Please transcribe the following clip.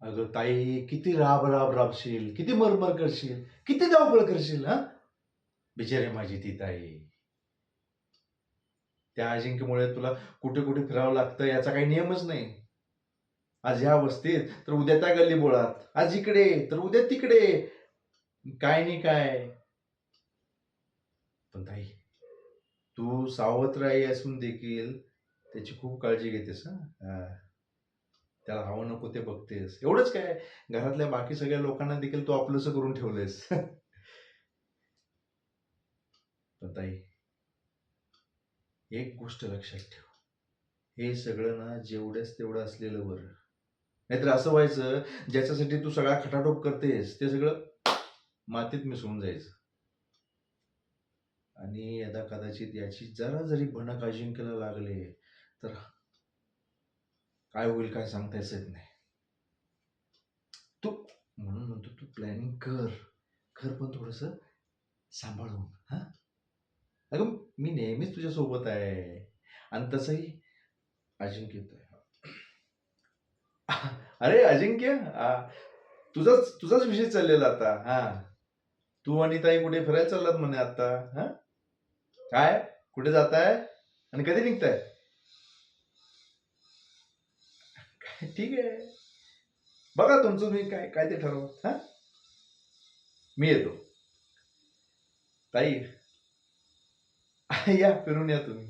अगं ताई, किती राब राब राबशील, किती मरमर करशील, किती धावपळ करशील हा. बिचारी माझी ती ताई. त्या अजिंक्यमुळे तुला कुठे कुठे फिरावं लागतं याचा काही नियमच नाही. आज ह्या वस्तीत तर उद्या त्या गल्ली बोळात, आज इकडे तर उद्या तिकडे, काय नाही काय. पण ताई, तू सावत्र आई असून देखील त्याची खूप काळजी घेतेस हा. त्याला हवं नको ते बघतेस, एवढंच काय, घरातल्या बाकी सगळ्या लोकांना देखील तू आपलंसं करून ठेवलंयस. पण ताई, एक गोष्ट लक्षात ठेव, हे सगळं ना जेवढ्याच तेवढं असलेलं बरं. नाहीतर असं व्हायचं, ज्याच्यासाठी तू सगळा खटाटोप करतेस ते सगळं मातीत मिसळून जायचं. आणि यदा कदाचित याची जरा जरी भनक अजिंक्यला लागले तर काय होईल काय सांगता येत नाही. तू म्हणून म्हणतो, तू प्लॅनिंग कर, कर पण थोडस सांभाळून हा. अगं मी नेहमीच तुझ्या सोबत आहे. आणि तसंही अजिंक्य येतोय. अरे अजिंक्य, तुझाच तुझाच विषय चाललेला आता हा. तू आणि ताई कुठे फिरायला चाललात म्हणे आता हा. काय, कुठे जाताय आणि कधी निघताय? ठीक आहे, बघा तुमचं तुम्ही काय काय ते ठरवा हा. मी येतो ताई. या फिरून या तुम्ही.